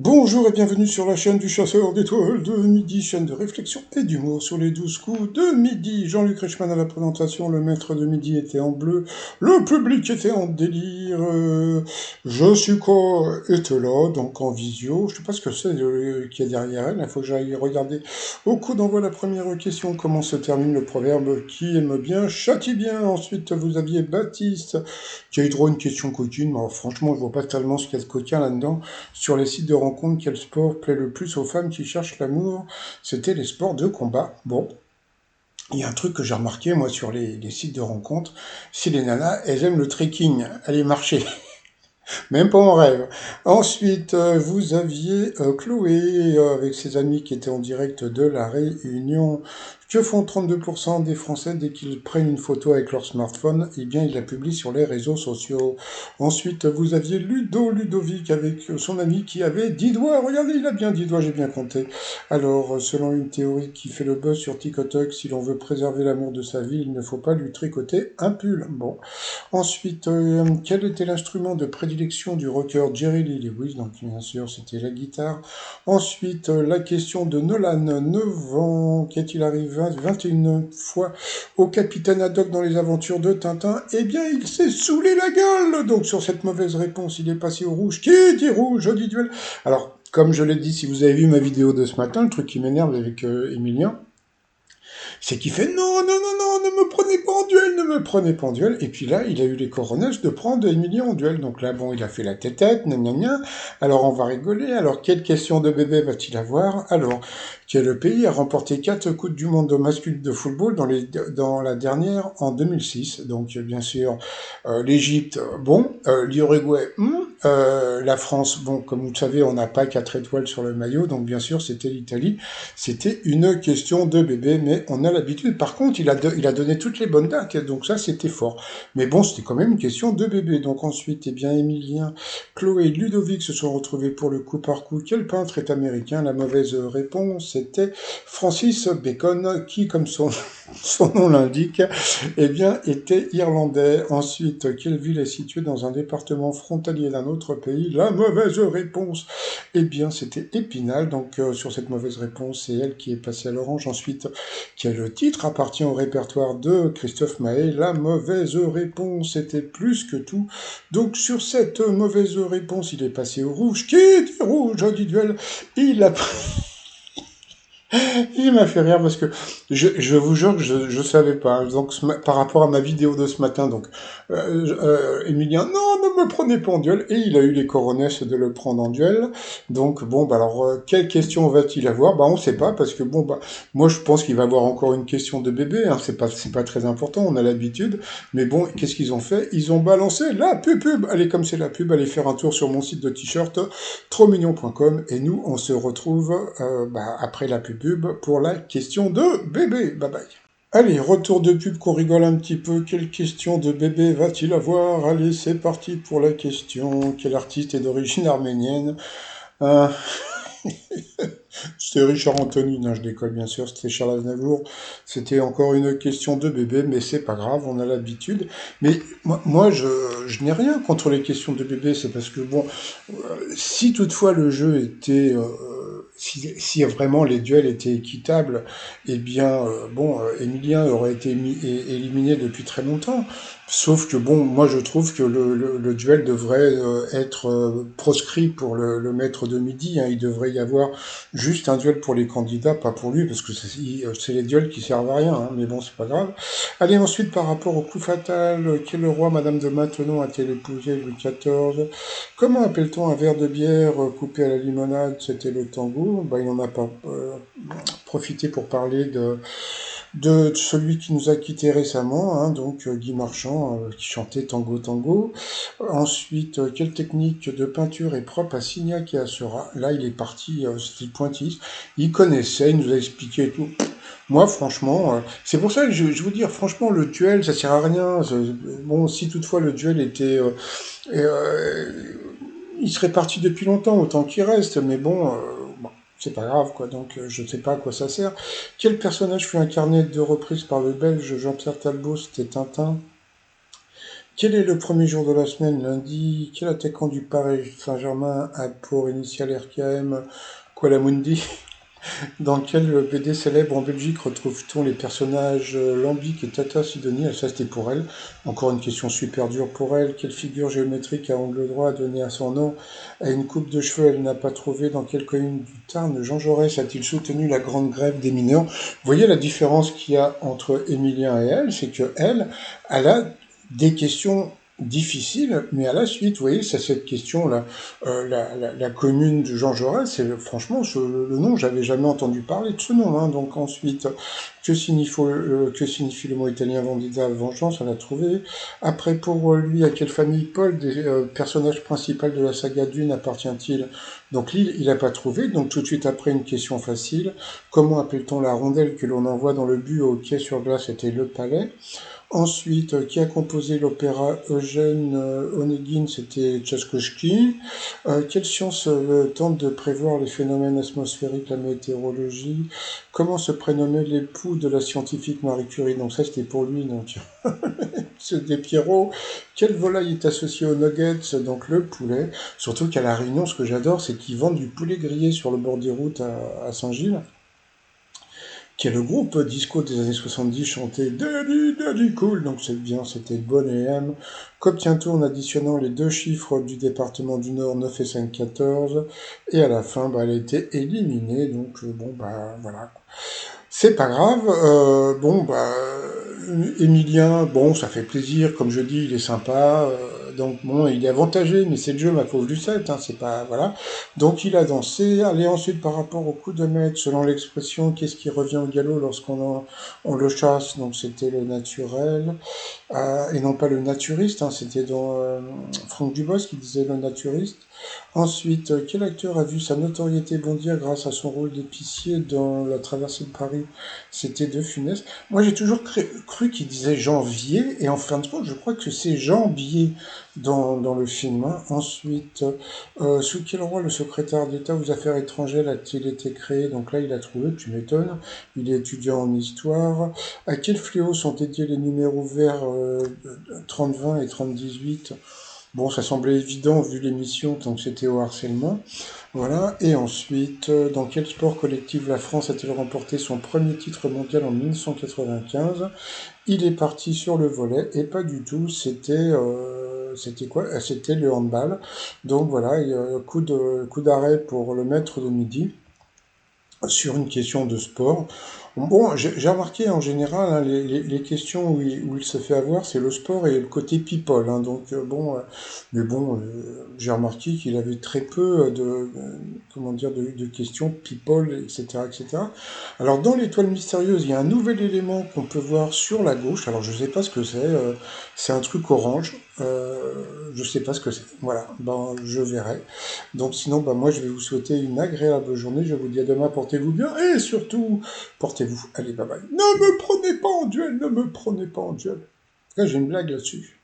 Bonjour et bienvenue sur la chaîne du chasseur d'étoiles de midi, chaîne de réflexion et d'humour sur les 12 coups de midi. Jean-Luc Reichmann à la présentation, le maître de midi était en bleu, le public était en délire, Jessica était là, donc en visio. Je sais pas ce que c'est qu'il y a derrière elle, il faut que j'aille regarder. Au coup d'envoi la première question, comment se termine le proverbe qui aime bien châtie bien. Ensuite vous aviez Baptiste qui a eu droit à une question coquine, mais alors, franchement je vois pas tellement ce qu'il y a de coquin là-dedans. Sur les sites de rencontres, quel sport plaît le plus aux femmes qui cherchent l'amour? C'était les sports de combat. Bon, il y a un truc que j'ai remarqué, moi, sur les sites de rencontres, c'est les nanas, elles aiment le trekking, aller marcher, même pas en rêve. Ensuite, vous aviez Chloé avec ses amis qui étaient en direct de la Réunion. Que font 32% des Français dès qu'ils prennent une photo avec leur smartphone? Eh bien, ils la publient sur les réseaux sociaux. Ensuite, vous aviez Ludovic avec son ami qui avait 10 doigts. Regardez, il a bien 10 doigts, j'ai bien compté. Alors, selon une théorie qui fait le buzz sur TikTok, si l'on veut préserver l'amour de sa vie, il ne faut pas lui tricoter un pull. Bon. Ensuite, quel était l'instrument de prédilection du rocker Jerry Lee Lewis? Donc, bien sûr, c'était la guitare. Ensuite, la question de Nolan, 9 ans, qu'est-il arrivé 21 fois au capitaine Haddock dans les aventures de Tintin? Eh bien, il s'est saoulé la gueule! Donc, sur cette mauvaise réponse, il est passé au rouge. Qui dit rouge? Joli duel. Alors, comme je l'ai dit, si vous avez vu ma vidéo de ce matin, le truc qui m'énerve avec Emilien, c'est qu'il fait non, non, non, non, ne me prenez pas en duel, ne me prenez pas en duel. Et puis là, il a eu les coronets de prendre Emilien en duel. Donc là, bon, il a fait la tête-tête, gna gna gna. Alors on va rigoler. Alors quelle question de bébé va-t-il avoir? Alors, quel pays a remporté 4 Coupes du Monde masculines de football dans la dernière en 2006? Donc bien sûr, l'Égypte, bon, l'Uruguay, la France, bon, comme vous le savez, on n'a pas 4 étoiles sur le maillot, donc bien sûr, c'était l'Italie. C'était une question de bébé, mais on a l'habitude. Par contre, il a donné toutes les bonnes dates, donc ça, c'était fort. Mais bon, c'était quand même une question de bébé. Donc ensuite, eh bien, Emilien, Chloé et Ludovic se sont retrouvés pour le coup par coup. Quel peintre est américain? La mauvaise réponse, c'était Francis Bacon, qui, comme son nom l'indique, eh bien, était irlandais. Ensuite, quelle ville est située dans un département frontalier d'un autre pays? La mauvaise réponse, eh bien, c'était Épinal. Donc, sur cette mauvaise réponse, c'est elle qui est passée à l'orange. Ensuite, quel titre appartient au répertoire de Christophe Maé? La mauvaise réponse, c'était plus que tout. Donc, sur cette mauvaise réponse, il est passé au rouge. Qui dit rouge, individuel? Il a il m'a fait rire parce que je vous jure que je savais pas. Donc par rapport à ma vidéo de ce matin, donc Emilien, non, ne me prenez pas en duel, et il a eu les coronesses de le prendre en duel. Donc bon, bah alors quelle question va-t-il avoir? Bah on sait pas parce que bon bah moi je pense qu'il va avoir encore une question de bébé. Hein, c'est pas très important, on a l'habitude. Mais bon, qu'est-ce qu'ils ont fait? Ils ont balancé la pub. Allez, comme c'est la pub, allez faire un tour sur mon site de t-shirt trotsmignon.com et nous on se retrouve après la pub pour la question de bébé. Bye bye. Allez, retour de pub qu'on rigole un petit peu. Quelle question de bébé va-t-il avoir? Allez, c'est parti pour la question. Quel artiste est d'origine arménienne? Euh, C'était Richard Anthony, non, je décolle bien sûr, c'était Charles Aznavour. C'était encore une question de bébé, mais c'est pas grave, on a l'habitude. Mais moi je n'ai rien contre les questions de bébé, c'est parce que, bon, si toutefois le jeu était... si vraiment les duels étaient équitables, eh bien, Emilien aurait été éliminé depuis très longtemps. Sauf que, bon, moi je trouve que le duel devrait être proscrit pour le maître de midi. Hein. Il devrait y avoir juste un duel pour les candidats, pas pour lui, parce que c'est les duels qui servent à rien, hein, mais bon, c'est pas grave. Allez, ensuite, par rapport au coup fatal, quel roi Madame de Maintenon a-t-elle épousé Louis XIV? Comment appelle-t-on un verre de bière coupé à la limonade? C'était le tango. Bah, il en a pas profité pour parler de celui qui nous a quittés récemment, hein, donc Guy Marchand, qui chantait Tango Tango. Ensuite, quelle technique de peinture est propre à Signac et à Seurat? Là, il est parti, c'était le pointilliste. Il connaissait, il nous a expliqué et tout. Moi, franchement, c'est pour ça que je vous dis, franchement, le duel, ça sert à rien. Bon, si toutefois le duel était... il serait parti depuis longtemps, autant qu'il reste, mais bon, c'est pas grave, quoi, donc je sais pas à quoi ça sert. Quel personnage fut incarné de reprise par le belge Jean-Pierre Talbot? C'était Tintin. Quel est le premier jour de la semaine, lundi? Quel attaquant du Paris Saint-Germain a pour initiale RKM Kuala Mundi? Dans quel BD célèbre en Belgique retrouve-t-on les personnages Lambic et Tata Sidonie? Ah, ça, c'était pour elle. Encore une question super dure pour elle. Quelle figure géométrique à angle droit a donné à son nom à une coupe de cheveux? Elle n'a pas trouvé. Dans quelle commune du Tarn Jean Jaurès a-t-il soutenu la grande grève des mineurs? Vous voyez la différence qu'il y a entre Émilien et elle, c'est que elle a des questions difficiles, mais à la suite, vous voyez, c'est cette question-là. La commune de Jean Jaurès, franchement, le nom, j'avais jamais entendu parler de ce nom. Hein. Donc ensuite, que signifie le mot italien vendetta, vengeance? On a trouvé. Après, pour lui, à quelle famille Paul, des personnages principaux de la saga Dune, appartient-il? Donc il n'a pas trouvé. Donc tout de suite après, une question facile. Comment appelle-t-on la rondelle que l'on envoie dans le but au quai sur glace? C'était le palais. Ensuite, qui a composé l'opéra Eugène Onégine? C'était Tchaïkovski. Quelle science tente de prévoir les phénomènes atmosphériques, la météorologie? Comment se prénommait l'époux de la scientifique Marie Curie? Donc ça, c'était pour lui, donc c'était Pierrot. Quelle volaille est associée aux nuggets? Donc le poulet. Surtout qu'à La Réunion, ce que j'adore, c'est qu'ils vendent du poulet grillé sur le bord des routes à Saint-Gilles, qui est le groupe disco des années 70 chanté Daddy, Daddy Cool, donc c'est bien, c'était Bonne et M. Qu'obtient-on en additionnant les deux chiffres du département du Nord, 9 et 5, 14, et à la fin, elle a été éliminée, donc bon, voilà. C'est pas grave, Emilien, bon, ça fait plaisir, comme je dis, il est sympa, donc bon, il est avantagé, mais c'est le jeu, ma pauvre Lucette, hein, c'est pas, voilà. Donc il a dansé, allez, ensuite, par rapport au coup de maître, selon l'expression, qu'est-ce qui revient au galop on le chasse, donc c'était le naturel, et non pas le naturiste, hein, c'était dans Franck Dubosc qui disait le naturiste. Ensuite, quel acteur a vu sa notoriété bondir grâce à son rôle d'épicier dans La Traversée de Paris? C'était De Funès. Moi, j'ai toujours cru qu'il disait Janvier, et en fin de compte, je crois que c'est Janvier dans le film. Hein. Ensuite, sous quel roi le secrétaire d'État aux Affaires étrangères a-t-il été créé? Donc là, il a trouvé, tu m'étonnes. Il est étudiant en histoire. À quel fléau sont dédiés les numéros verts 30-20 et 30-18? Bon, ça semblait évident vu l'émission, donc c'était au harcèlement. Voilà. Et ensuite, dans quel sport collectif la France a-t-elle remporté son premier titre mondial en 1995? Il est parti sur le volley, et pas du tout, c'était quoi? C'était le handball. Donc voilà, coup d'arrêt pour le maître de midi sur une question de sport. Bon, j'ai remarqué en général, hein, les questions où il se fait avoir, c'est le sport et le côté people. Hein, donc mais bon, j'ai remarqué qu'il avait très peu comment dire, de questions people, etc., etc. Alors dans l'étoile mystérieuse, il y a un nouvel élément qu'on peut voir sur la gauche. Alors je sais pas ce que c'est un truc orange. Je sais pas ce que c'est. Voilà, ben je verrai. Donc sinon, moi je vais vous souhaiter une agréable journée. Je vous dis à demain, portez-vous bien et surtout, portez-vous. Allez, bye bye. Ne me prenez pas en duel, ne me prenez pas en duel. Là, j'ai une blague là-dessus.